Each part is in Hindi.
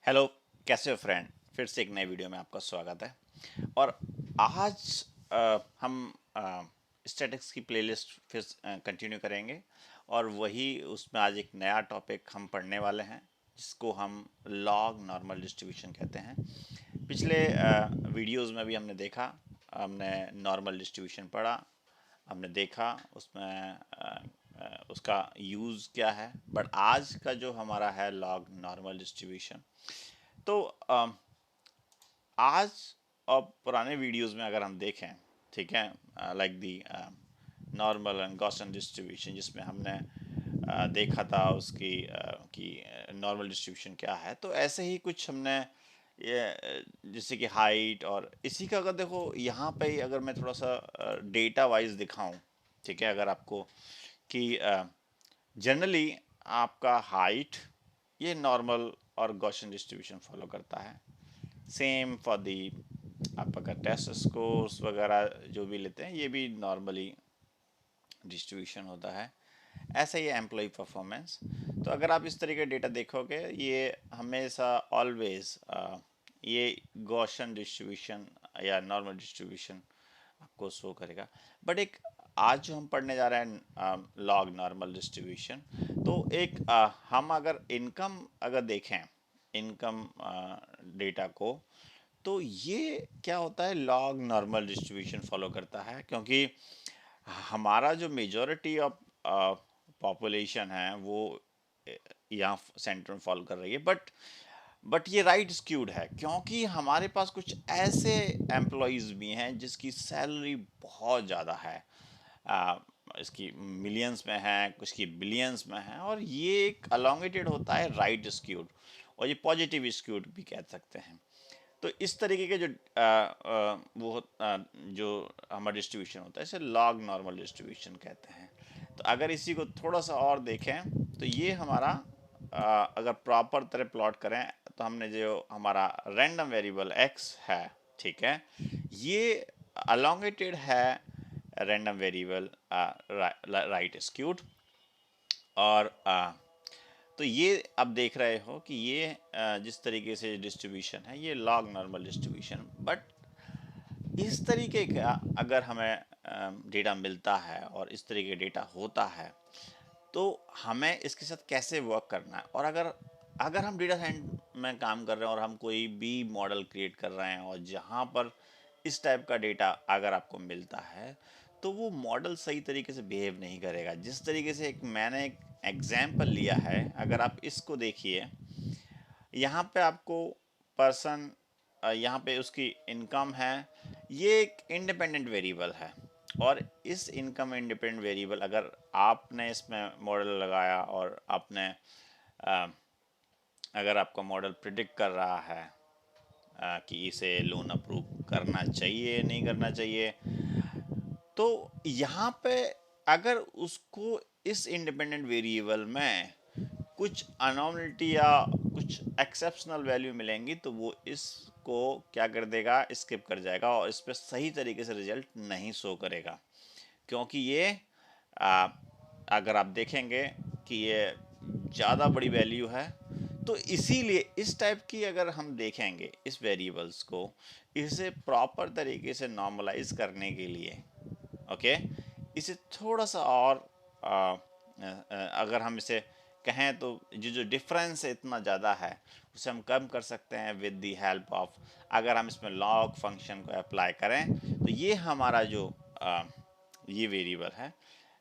हेलो। कैसे हो फ्रेंड? फिर से एक नए वीडियो में आपका स्वागत है। और आज हम स्टैटिक्स की प्लेलिस्ट फिर कंटिन्यू करेंगे। और वही उसमें आज एक नया टॉपिक हम पढ़ने वाले हैं, जिसको हम लॉग नॉर्मल डिस्ट्रीब्यूशन कहते हैं। पिछले वीडियोस में भी हमने देखा, हमने नॉर्मल डिस्ट्रीब्यूशन पढ़ा, हमने देखा उसमें उसका यूज़ क्या है। बट आज का जो हमारा है लॉग नॉर्मल डिस्ट्रीब्यूशन, तो आज और पुराने वीडियोस में अगर हम देखें, ठीक है, like the normal and Gaussian distribution, जिसमें हमने देखा था उसकी कि नॉर्मल डिस्ट्रीब्यूशन क्या है, तो ऐसे ही कुछ हमने ये जैसे कि हाइट, और इसी का अगर देखो यहाँ पे ही अगर मैं थोड़ा सा डेटा वाइज दिखाऊं, ठीक है, अगर आपको कि जनरली आपका हाइट ये नॉर्मल और गॉसियन डिस्ट्रीब्यूशन फॉलो करता है। सेम फॉर दी, आप अगर टेस्ट स्कोर्स वगैरह जो भी लेते हैं, ये भी नॉर्मली डिस्ट्रीब्यूशन होता है। ऐसा ही एम्प्लॉय परफॉर्मेंस। तो अगर आप इस तरीके का डेटा देखोगे, ये हमेशा ऑलवेज ये गॉसियन डिस्ट्रीब्यूशन या नॉर्मल डिस्ट्रीब्यूशन आपको शो करेगा। बट एक आज जो हम पढ़ने जा रहे हैं लॉग नॉर्मल डिस्ट्रीब्यूशन, तो एक हम अगर इनकम अगर देखें, इनकम डेटा को, तो ये क्या होता है, लॉग नॉर्मल डिस्ट्रीब्यूशन फॉलो करता है। क्योंकि हमारा जो मेजॉरिटी ऑफ पॉपुलेशन है वो यहाँ सेंटर में फॉलो कर रही है। बट ये राइट स्क्यूड है, क्योंकि हमारे पास कुछ ऐसे एम्प्लॉयज़ भी हैं जिसकी सैलरी बहुत ज़्यादा है, आ, इसकी मिलियंस में है, कुछ की बिलियंस में है, और ये एक अलोंगेटेड होता है राइट स्क्यूड, और ये पॉजिटिव स्क्यूड भी कह सकते हैं। तो इस तरीके के जो जो हमारा डिस्ट्रीब्यूशन होता है, इसे लॉग नॉर्मल डिस्ट्रीब्यूशन कहते हैं। तो अगर इसी को थोड़ा सा और देखें, तो ये हमारा अगर प्रॉपर तरह प्लॉट करें, तो हमने जो हमारा रैंडम वेरिएबल x है, ठीक है, ये अलोंगेटेड है रैंडम वेरिएबल राइट स्क्यूड। और तो ये आप देख रहे हो कि ये जिस तरीके से डिस्ट्रीब्यूशन है, ये लॉग नॉर्मल डिस्ट्रीब्यूशन। बट इस तरीके का अगर हमें डेटा मिलता है और इस तरीके का डेटा होता है, तो हमें इसके साथ कैसे वर्क करना है। और अगर अगर हम डेटा साइंस में काम कर रहे हैं और हम कोई भी मॉडल क्रिएट कर रहे हैं, और जहाँ पर इस टाइप का डेटा अगर आपको मिलता है, तो वो मॉडल सही तरीके से बिहेव नहीं करेगा। जिस तरीके से मैंने एक एग्जाम्पल लिया है, अगर आप इसको देखिए, यहाँ पे आपको पर्सन, यहाँ पे उसकी इनकम है, ये एक इंडिपेंडेंट वेरिएबल है। और इस इनकम इंडिपेंडेंट वेरिएबल, अगर आपने इसमें मॉडल लगाया और आपने अ, अगर आपका मॉडल प्रिडिक्ट कर रहा है कि इसे लोन अप्रूव करना चाहिए नहीं करना चाहिए, तो यहाँ पे अगर उसको इस इंडिपेंडेंट वेरिएबल में कुछ अनोमलिटी या कुछ एक्सेप्शनल वैल्यू मिलेंगी, तो वो इसको क्या कर देगा, स्किप कर जाएगा, और इस पर सही तरीके से रिजल्ट नहीं शो करेगा। क्योंकि ये आ, अगर आप देखेंगे कि ये ज़्यादा बड़ी वैल्यू है, तो इसीलिए इस टाइप की अगर हम देखेंगे इस वेरिएबल्स को, इसे प्रॉपर तरीके से नॉर्मलाइज करने के लिए, ओके, इसे थोड़ा सा और अगर हम इसे कहें, तो जो डिफरेंस है इतना ज़्यादा है, उसे हम कम कर सकते हैं विद दी हेल्प ऑफ, अगर हम इसमें लॉग फंक्शन को अप्लाई करें, तो ये हमारा जो ये वेरिएबल है,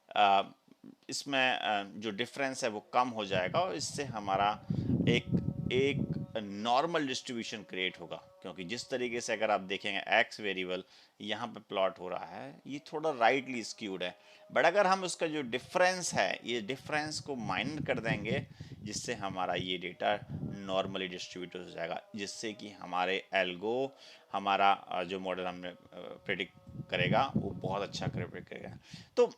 अ, इसमें जो डिफरेंस है वो कम हो जाएगा, और इससे हमारा एक एक नॉर्मल डिस्ट्रीब्यूशन क्रिएट होगा। क्योंकि जिस तरीके से अगर आप देखेंगे एक्स वेरिएबल यहाँ पे प्लॉट हो रहा है, ये थोड़ा राइटली स्क्यूड है। बट अगर हम उसका जो डिफरेंस है, ये डिफरेंस को माइनर कर देंगे, जिससे हमारा ये डेटा नॉर्मली डिस्ट्रीब्यूट हो जाएगा, जिससे कि हमारे एल्गो, हमारा जो मॉडल हमने प्रेडिक्ट करेगा, वो बहुत अच्छा प्रेडिक्ट करेगा। तो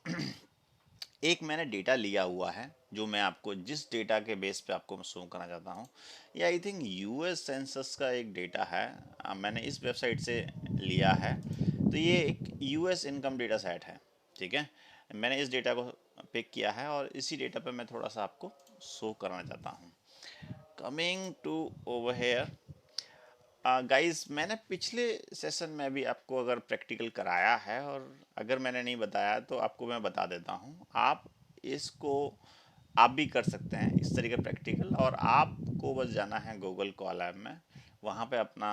एक मैंने डेटा लिया हुआ है, जो मैं आपको जिस डेटा के बेस पे आपको मैं शो करना चाहता हूँ, ये आई थिंक यूएस सेंसस का एक डेटा है। मैंने इस वेबसाइट से लिया है। तो ये एक यूएस इनकम डेटा सेट है, ठीक है। मैंने इस डेटा को पिक किया है, और इसी डेटा पे मैं थोड़ा सा आपको शो करना चाहता हूँ। Coming to over here guys, मैंने पिछले सेशन में भी आपको अगर प्रैक्टिकल कराया है, और अगर मैंने नहीं बताया तो आपको मैं बता देता हूँ। आप इसको आप भी कर सकते हैं इस तरीके प्रैक्टिकल, और आपको बस जाना है गूगल कॉलैब में, वहाँ पे अपना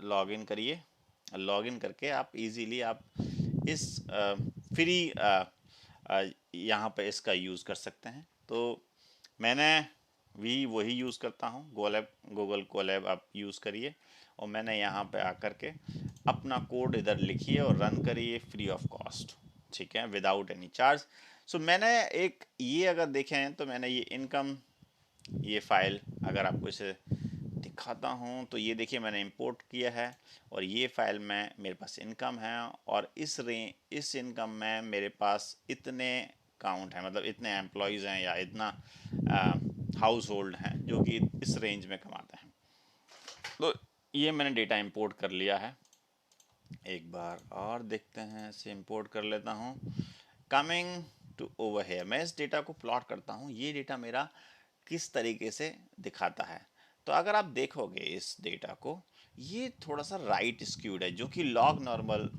लॉगिन करिए। लॉगिन करके आप इजीली आप इस फ्री यहाँ पे इसका यूज़ कर सकते हैं। तो मैंने भी वही यूज़ करता हूँ, गूगल कोलैब आप यूज़ करिए, और मैंने यहाँ पे आकर के अपना कोड इधर लिखिए और रन करिए फ्री ऑफ कॉस्ट, ठीक है, विदाउट एनी चार्ज। सो मैंने एक ये अगर देखें तो मैंने ये इनकम, ये फाइल अगर आपको इसे दिखाता हूँ तो ये देखिए मैंने इंपोर्ट किया है, और ये फाइल में मेरे पास इनकम है, और इस इनकम में मेरे पास इतने काउंट है, मतलब इतने एम्प्लॉयज़ हैं या इतना हाउस होल्ड हैं जो कि इस रेंज में कमाते हैं। तो ये मैंने डेटा इंपोर्ट कर लिया है। एक बार और देखते हैं, इसे इंपोर्ट कर लेता हूँ। कमिंग टू ओवर हेयर, मैं इस डेटा को प्लॉट करता हूँ, ये डेटा मेरा किस तरीके से दिखाता है। तो अगर आप देखोगे इस डेटा को, ये थोड़ा सा राइट स्क्यूड है, जो कि लॉग नॉर्मल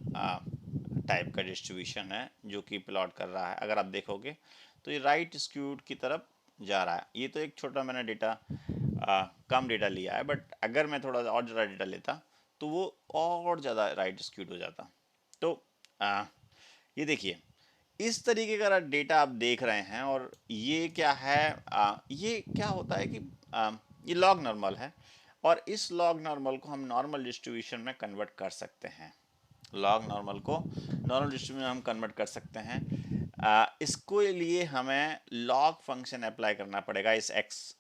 टाइप का डिस्ट्रीब्यूशन है जो कि प्लॉट कर रहा है। अगर आप देखोगे तो ये राइट स्क्यूड की तरफ जा रहा है। ये तो एक छोटा मैंने डेटा कम डेटा लिया है, बट अगर मैं थोड़ा और ज़्यादा डेटा लेता तो वो और ज़्यादा राइट स्क्यूड हो जाता। तो ये देखिए इस तरीके का डेटा आप देख रहे हैं, और ये क्या है, ये क्या होता है कि ये लॉग नॉर्मल है, और इस लॉग नॉर्मल को हम नॉर्मल डिस्ट्रीब्यूशन में कन्वर्ट कर सकते हैं। लॉग नॉर्मल को नॉर्मल डिस्ट्रीब्यूशन में हम कन्वर्ट कर सकते हैं। इसको लिए हमें लॉग फंक्शन अप्लाई करना पड़ेगा इस एक्स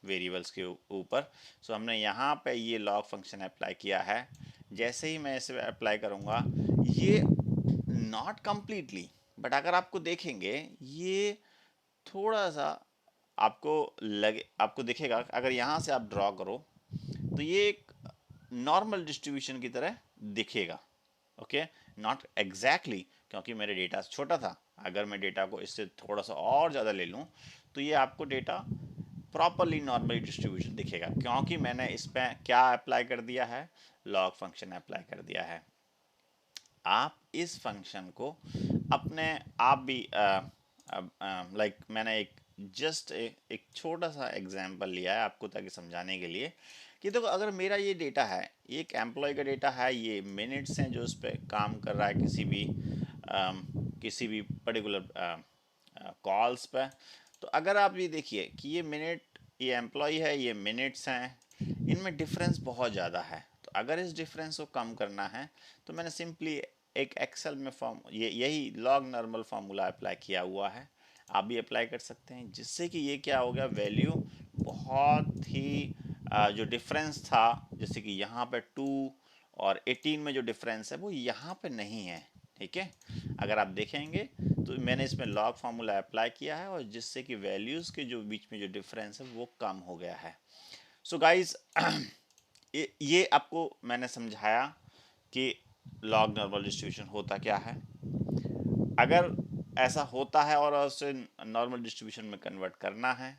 वेरिएबल्स के ऊपर। सो हमने यहाँ पे ये लॉग फंक्शन अप्लाई किया है। जैसे ही मैं इसे अप्लाई करूँगा, ये नॉट कम्प्लीटली, बट अगर आपको देखेंगे ये थोड़ा सा आपको दिखेगा, अगर यहाँ से आप ड्रॉ करो तो ये एक नॉर्मल डिस्ट्रीब्यूशन की तरह दिखेगा। ओके, नॉट एग्जैक्टली, क्योंकि मेरे डेटा छोटा था। अगर मैं डेटा को इससे थोड़ा सा और ज़्यादा ले लूँ तो ये आपको डेटा प्रॉपरली नॉर्मल डिस्ट्रीब्यूशन दिखेगा, क्योंकि मैंने इस पर क्या अप्लाई कर दिया है, लॉग फंक्शन अप्लाई कर दिया है। आप इस फंक्शन को अपने आप भी लाइक मैंने एक छोटा सा एग्जांपल लिया है आपको ताकि समझाने के लिए कि देखो, अगर मेरा ये डेटा है, एक एम्प्लॉय का डेटा है, ये मिनट्स हैं जो उस पर काम कर रहा है किसी भी पर्टिकुलर कॉल्स पे। तो अगर आप ये देखिए कि ये मिनट, ये एम्प्लॉय है, ये मिनट्स हैं, इनमें डिफरेंस बहुत ज़्यादा है। तो अगर इस डिफरेंस को कम करना है तो मैंने सिंपली एक एक्सेल में यही लॉग नॉर्मल फार्मूला अप्लाई किया हुआ है। आप भी अप्लाई कर सकते हैं, जिससे कि ये क्या हो गया, वैल्यू बहुत ही जो डिफरेंस था, जैसे कि यहाँ पे 2 और 18 में जो डिफरेंस है वो यहाँ पे नहीं है। ठीक है, अगर आप देखेंगे तो मैंने इसमें लॉग फार्मूला अप्लाई किया है, और जिससे कि वैल्यूज़ के जो बीच में जो डिफरेंस है वो कम हो गया है। सो गाइज ये आपको मैंने समझाया कि लॉग नॉर्मल डिस्ट्रीब्यूशन होता क्या है। अगर ऐसा होता है और उसे नॉर्मल डिस्ट्रीब्यूशन में कन्वर्ट करना है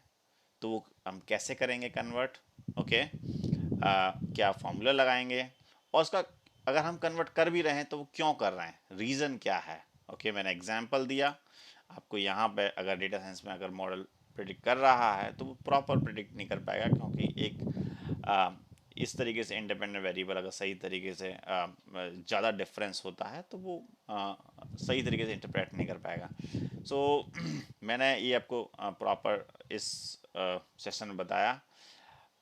तो वो हम कैसे करेंगे कन्वर्ट, ओके, क्या फॉर्मूला लगाएंगे, और उसका अगर हम कन्वर्ट कर भी रहे हैं तो वो क्यों कर रहे हैं, रीज़न क्या है। ओके, मैंने एग्जांपल दिया आपको। यहाँ पे अगर डेटा साइंस में अगर मॉडल प्रिडिक्ट कर रहा है तो वो प्रॉपर प्रिडिक्ट नहीं कर पाएगा, क्योंकि इस तरीके से इंडिपेंडेंट वेरिएबल अगर सही तरीके से ज़्यादा डिफरेंस होता है तो वो सही तरीके से इंटरप्रेट नहीं कर पाएगा। सो मैंने ये आपको प्रॉपर इस सेशन में बताया।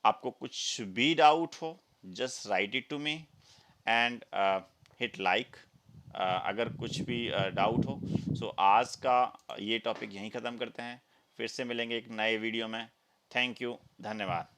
आपको कुछ भी डाउट हो, just write it to me and hit like, अगर कुछ भी डाउट हो। सो आज का ये टॉपिक यहीं ख़त्म करते हैं, फिर से मिलेंगे एक नए वीडियो में। थैंक यू, धन्यवाद।